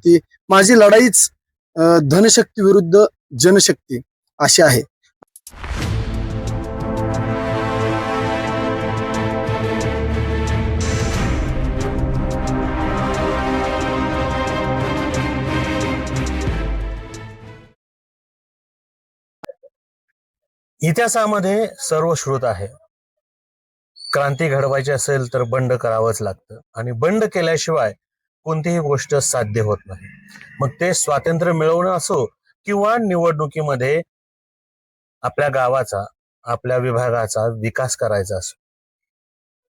धनशक्ती, माझी लढाईच धनशक्ती विरुद्ध जनशक्ती अशी आहे. इतिहासामध्ये सर्व श्रुत आहे. क्रांती घडवायची असेल तर बंड करावंच लागतं आणि बंड केल्याशिवाय कोणतीही गोष्ट साध्य होत नाही. मग ते स्वातंत्र्य मिळवणं असो किंवा निवडणुकीमध्ये आपल्या गावाचा, आपल्या विभागाचा विकास करायचा असो.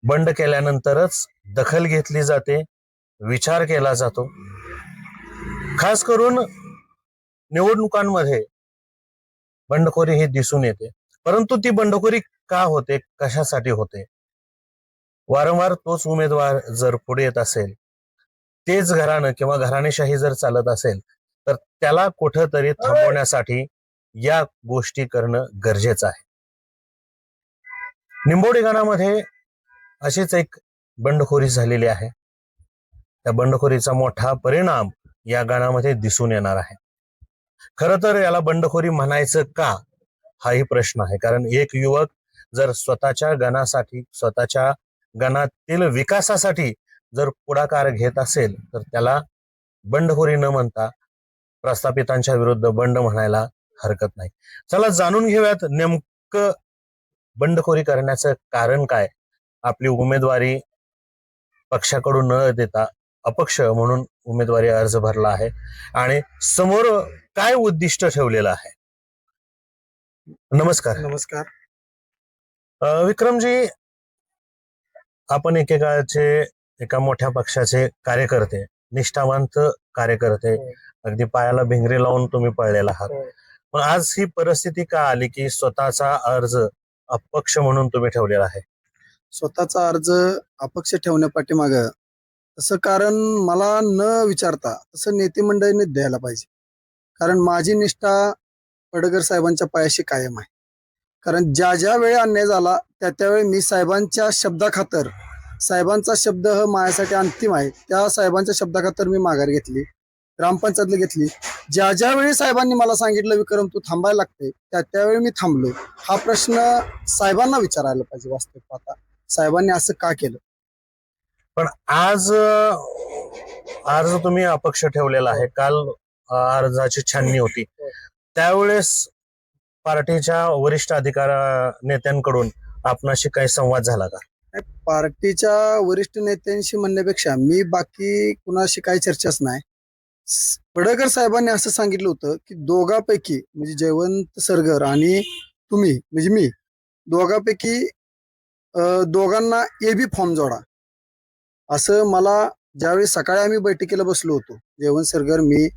बंड केल्यानंतरच दखल घेतली जाते, विचार केला जातो. खास करून निवडणुकांमध्ये बंडखोरी ही दिसून येते. परंतु ती बंडखोरी का होते, कशासाठी होते? वारंवार तोच उमेदवार जर पुढे येत असेल, तेच घराणं किंवा घराणेशाही जर चालत असेल, तर त्याला कुठंतरी थांबवण्यासाठी या गोष्टी करणं गरजेचं आहे. निंबोडी गणामध्ये अशीच एक बंडखोरी झालेली आहे. त्या बंडखोरीचा मोठा परिणाम या गणामध्ये दिसून येणार आहे. खरं तर याला बंडखोरी म्हणायचं का, हाही प्रश्न आहे. कारण एक युवक जर स्वतःच्या गणासाठी, स्वतःच्या गणातील विकासासाठी जर पुढाकार घेत असेल, तर त्याला बंडखोरी न म्हणता प्रस्थापितांच्या विरुद्ध बंड म्हणायला हरकत नाही. चला जाणून घेऊयात नेमकं बंडखोरी करण्याचं कारण काय. आपली उमेदवारी पक्षाकडून न देता अपक्ष म्हणून उमेदवारी अर्ज भरला आहे आणि समोर काय उद्दिष्ट ठेवलेलं आहे. नमस्कार. नमस्कार. विक्रमजी, आपण एका मोठ्या पक्षाचे कार्यकर्ते, निष्ठावंत कार्यकर्ते, अगदी पायाला भिंगरी लावून तुम्ही पळलेला आहात. पण आज ही परिस्थिती का आली की स्वतःचा अर्ज अपक्ष म्हणून तुम्ही ठेवलेला आहे? स्वतःचा अर्ज अपक्ष ठेवण्यापाठीमाग तसं कारण मला न विचारता तसं नेते मंडळीने द्यायला पाहिजे. कारण माझी निष्ठा पडळकर साहेबांच्या पायाशी कायम आहे. कारण ज्या ज्या वेळी अन्याय झाला त्या त्यावेळी मी साहेबांच्या शब्दाखातर, साहेबांचा शब्द हा माझ्यासाठी अंतिम आहे, त्या साहेबांच्या शब्दाखातर मी माघार घेतली, ग्रामपंचायतला घेतली. ज्या ज्या वेळी साहेबांनी मला सांगितलं विक्रम तू थांबायला लागते, त्या त्यावेळी मी थांबलोय. हा प्रश्न साहेबांना विचारायला पाहिजे. वास्तविक पाहता साहेबांनी असं का केलं? पण आज तुम्ही अपक्ष ठेवलेला आहे. काल अर्जाची छाननी होती, त्यावेळेस पार्टीच्या वरिष्ठ नेत्यांकडून आपणाशी काही संवाद झाला का? पार्टीच्या वरिष्ठ नेत्यांशी म्हणण्यापेक्षा मी बाकी कुणाशी काही चर्चाच नाही. पडळकर साहेबांनी असं सांगितलं होतं की दोघांपैकी म्हणजे जयवंत सरगर आणि तुम्ही म्हणजे मी दोघांपैकी दोघांना एबी फॉर्म जोडा, असं मला ज्यावेळी सकाळी आम्ही बैठकीला बसलो होतो, जयवंत सरगर, मी,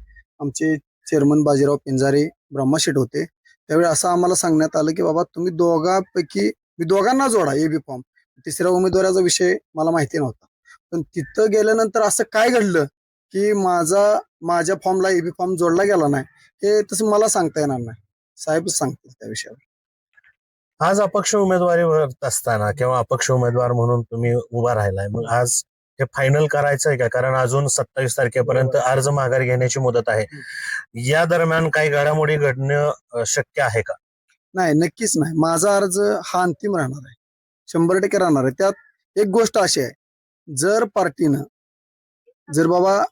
आमचे चेअरमन बाजीराव पिंजारे, ब्रह्माशेठ होते, त्यावेळी असं आम्हाला सांगण्यात आलं की बाबा तुम्ही दोघांपैकी मी दोघांना जोडा एबी फॉर्म. तिसऱ्या उमेदवाराचा विषय मला माहिती नव्हता. पण तिथं गेल्यानंतर असं काय घडलं की माझ्या फॉर्मला एबी फॉर्म जोडला गेला नाही, हे तसं मला सांगता येणार नाही. साहेबच सांगतील त्या विषयावर. आज अपक्ष उमेदवारी भरत असताना किंवा अपक्ष उमेदवार म्हणून तुम्ही उभा राहिलाय, मग आज हे फायनल करायचंय का? कारण अजून 27 तारखेपर्यंत अर्ज माघार घेण्याची मुदत आहे. या दरम्यान काही घडामोडी घडणं शक्य आहे का? नाही, नक्कीच नाही. माझा अर्ज हा अंतिम राहणार आहे, 100% राहणार आहे. त्यात एक गोष्ट अशी आहे, जर पार्टीनं जर बाबा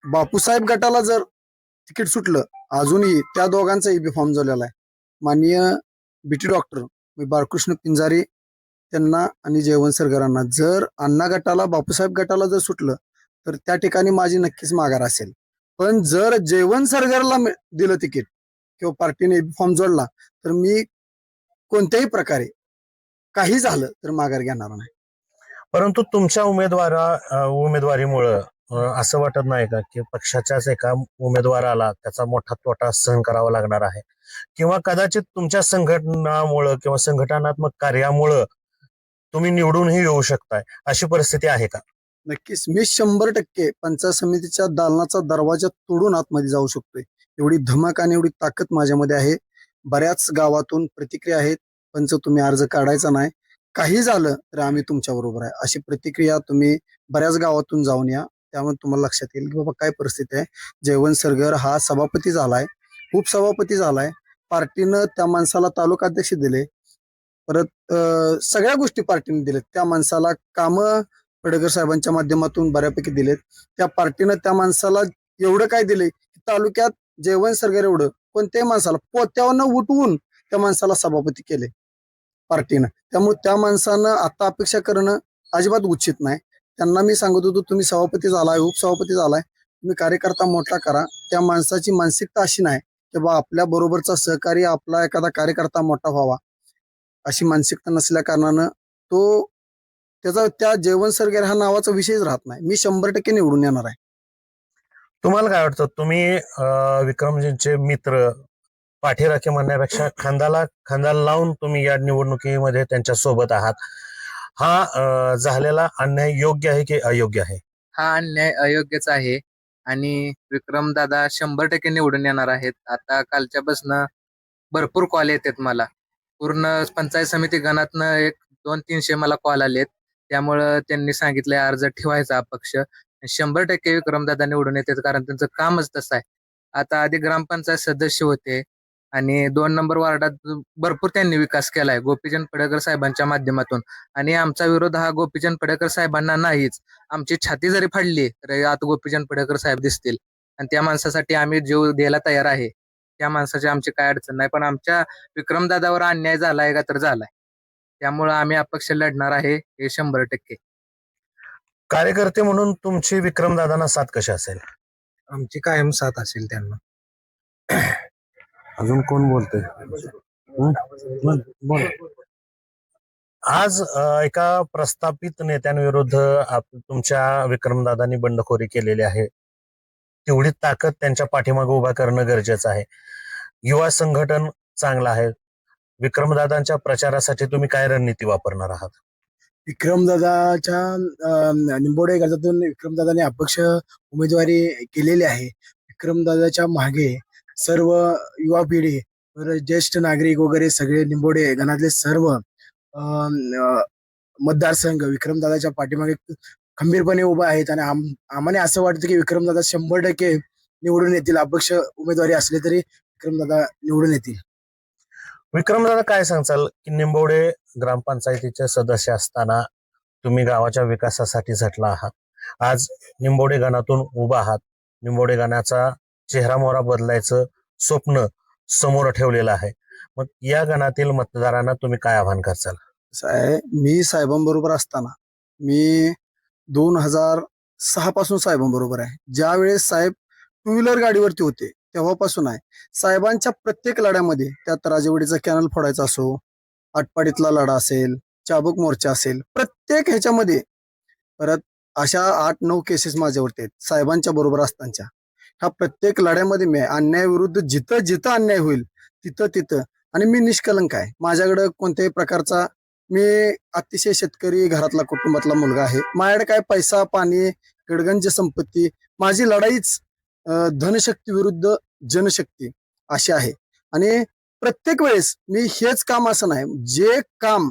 बापूसाहेब गटाला जर तिकीट सुटलं, अजूनही त्या दोघांचा एबी फॉर्म झालेला आहे. माननीय बीटी डॉक्टर बाळकृष्ण पिंजारे त्यांना आणि जयवंत सरगरांना, जर अण्णा गटाला, बापूसाहेब गटाला जर सुटलं तर त्या ठिकाणी माझी नक्कीच माघार असेल. पण जर जयवंत सरगरला दिलं तिकीट किंवा पार्टीने एबी फॉर्म जोडला तर मी कोणत्याही प्रकारे काही झालं तर माघार घेणार नाही. परंतु तुमच्या उमेदवारीमुळं असं वाटत नाही का की पक्षाच्याच एका उमेदवाराला त्याचा मोठा तोटा सहन करावा लागणार आहे, किंवा कदाचित तुमच्या संघटनामुळं किंवा संघटनात्मक कार्यामुळं तुम्ही निवडूनही येऊ शकताय, अशी परिस्थिती आहे का? नक्कीच मी 100% पंचायत समितीच्या दालनाचा दरवाजा तोडून आतमध्ये जाऊ शकतोय. एवढी धमक आणि एवढी ताकद माझ्यामध्ये आहे. बऱ्याच गावातून प्रतिक्रिया आहेत, पंच तुम्ही अर्ज काढायचा नाही, काही झालं तर आम्ही तुमच्या बरोबर आहे, अशी प्रतिक्रिया तुम्ही बऱ्याच गावातून जाऊन या. त्यामुळे तुम्हाला लक्षात येईल की बाबा काय परिस्थिती आहे. जयवंत सरगर हा सभापती झालाय, उपसभापती झालाय, पार्टीनं त्या माणसाला तालुका अध्यक्ष दिले, परत सगळ्या गोष्टी पार्टीने दिलेत. त्या माणसाला कामं पडळकर साहेबांच्या माध्यमातून बऱ्यापैकी दिलेत. त्या पार्टीनं त्या माणसाला एवढं काय दिले की तालुक्यात जयवंत सरगर एवढं कोणत्याही माणसाला पोत्यावरनं उठवून त्या माणसाला सभापती केले पार्टीनं. त्यामुळे त्या माणसानं आता अपेक्षा करणं अजिबात उचित नाही. त्यांना मी सांगत होतो, तुम्ही सभापती झालाय, उपसभापती झालाय, तुम्ही कार्यकर्ता मोठा करा. त्या माणसाची मानसिकता अशी नाही की बा आपल्या बरोबरचा सहकारी आपला एखादा कार्यकर्ता मोठा व्हावा, अशी मानसिकता नसल्या कारणानं तो त्याचा त्या जयवंत सरगर ह्या नावाचा विषयच राहत नाही. मी 100% निवडून येणार आहे. तुम्हाला काय वाटतं, तुम्ही विक्रमजींचे मित्र, पाठीराखे म्हणण्यापेक्षा खांद्याला लावून तुम्ही या निवडणुकीमध्ये त्यांच्या सोबत आहात, हा झालेला अन्याय योग्य आहे की अयोग्य आहे? हा अन्याय अयोग्यच आहे आणि विक्रमदादा 100% निवडून येणार आहेत. आता कालच्यापासनं भरपूर कॉल येतात मला. पूर्ण पंचायत समिती गणातनं 200-300 मला कॉल आलेत. त्यामुळं त्यांनी सांगितलंय अर्ज ठेवायचा अपक्ष. 100% विक्रमदादा निवडून येतात, कारण त्यांचं कामच तसं आहे. आता आधी ग्रामपंचायत सदस्य होते आणि 2 नंबर वार्डात भरपूर त्यांनी विकास केलाय गोपीचंद पडळकर साहेबांच्या माध्यमातून. आणि आमचा विरोध हा गोपीचंद पडळकर साहेबांना नाहीच. आमची छाती जरी फाडली तर आता गोपीचंद पडळकर साहेब दिसतील आणि त्या माणसासाठी आम्ही जीव द्यायला तयार आहे. त्या माणसाची आमची काय अडचण नाही, पण आमच्या विक्रमदादावर अन्याय झालाय का तर झालाय. त्यामुळं आम्ही अपक्ष लढणार आहे हे 100%. कार्यकर्ते म्हणून तुमची विक्रमदादांना साथ कशी असेल? आमची कायम साथ असेल त्यांना. अजून कोण बोलतोय? बोल. आज एका प्रस्थापित नेत्यांविरुद्ध तुमच्या विक्रमदादांनी बंडखोरी केलेली आहे. तेवढी ताकद त्यांच्या पाठीमागे उभा करणं गरजेचं आहे. युवा संघटन चांगलं आहे. विक्रमदादांच्या प्रचारासाठी तुम्ही काय रणनीती वापरणार आहात? विक्रमदादाच्या निंबोडे गटातून विक्रमदादाने अपक्ष उमेदवारी केलेली आहे. विक्रमदादाच्या मागे सर्व युवा पिढी, ज्येष्ठ नागरिक वगैरे सगळे निंबोडे गणातले सर्व मतदारसंघ विक्रमदादाच्या पाठीमागे खंबीरपणे उभा आहेत. आणि आम्हाला असं वाटतं की विक्रमदादा 100% निवडून येतील. अपक्ष उमेदवारी असले तरी विक्रमदादा निवडून येतील. विक्रमदादा, काय सांगचाल की निंबवडे ग्रामपंचायतीचे सदस्य असताना तुम्ही गावाच्या विकासासाठी झटला आहात, आज निंबवडे गणातून उभा आहात, निंबवडे गणाचा चेहरा मोहरा बदलायचं स्वप्न समोर ठेवलेलं आहे, मग या गणातील मतदारांना तुम्ही काय आवाहन करसाल? मी साहेबांबरोबर असताना, मी 2006 पासून साहेबांबरोबर आहे. ज्या वेळेस साहेब 2 व्हीलर गाडीवरती होते तेव्हापासून आहे. साहेबांच्या प्रत्येक लढ्यामध्ये, त्यात राजेवाडीचा कॅनल फोडायचा असो, आटपाडीतला लढा असेल, चाबूक मोर्चा असेल, प्रत्येक ह्याच्यामध्ये, परत अशा 8-9 केसेस माझ्यावरती आहेत साहेबांच्या बरोबर असताना. ह्या प्रत्येक लढ्यामध्ये मी अन्यायाविरुद्ध जिथं जिथं अन्याय होईल तिथं आणि मी निष्कलंक आहे. माझ्याकडे कोणत्याही प्रकारचा, मी अतिशय शेतकरी घरातला कुटुंबातला मुलगा आहे. माझ्याकडे काय पैसा पाणी गडगंज संपत्ती, माझी लढाईच धनशक्ती विरुद्ध जनशक्ती अशी आहे. आणि प्रत्येक वेळेस मी हेच काम असं नाही, जे काम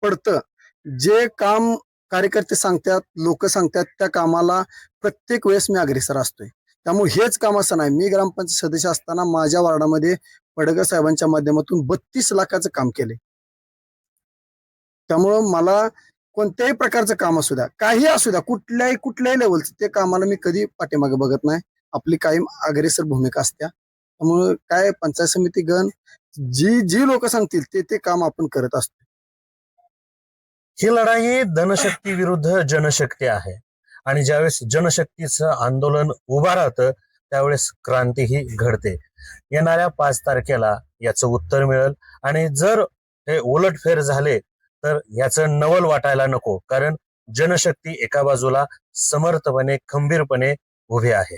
पडतं, जे काम कार्यकर्ते सांगतात, लोक सांगतात, त्या कामाला प्रत्येक वेळेस मी अग्रेसर असतोय. त्यामुळे हेच काम असं नाही. मी ग्रामपंचायत सदस्य असताना माझ्या वार्डामध्ये पडळकर साहेबांच्या माध्यमातून 32 लाखाचं काम केले. त्यामुळं मला कोणत्याही प्रकारचं काम असू द्या, काही असू द्या, कुठल्याही लेवलचं, ते कामाला मी कधी पाठीमागे बघत नाही. आपली कायम अग्रेसर भूमिका असत्या. त्यामुळं काय पंचायत समिती गण जी लोक सांगतील ते काम आपण करत असतो. ही लढाई धनशक्ती विरुद्ध जनशक्ती आहे आणि ज्यावेळेस जनशक्तीचं आंदोलन उभा राहतं त्यावेळेस क्रांतीही घडते. येणाऱ्या 5 तारखेला याचं उत्तर मिळेल आणि जर हे उलटफेर झाले तर याचं नवल वाटायला नको, कारण जनशक्ती एका बाजूला समर्थपणे खंबीरपणे उभी आहे.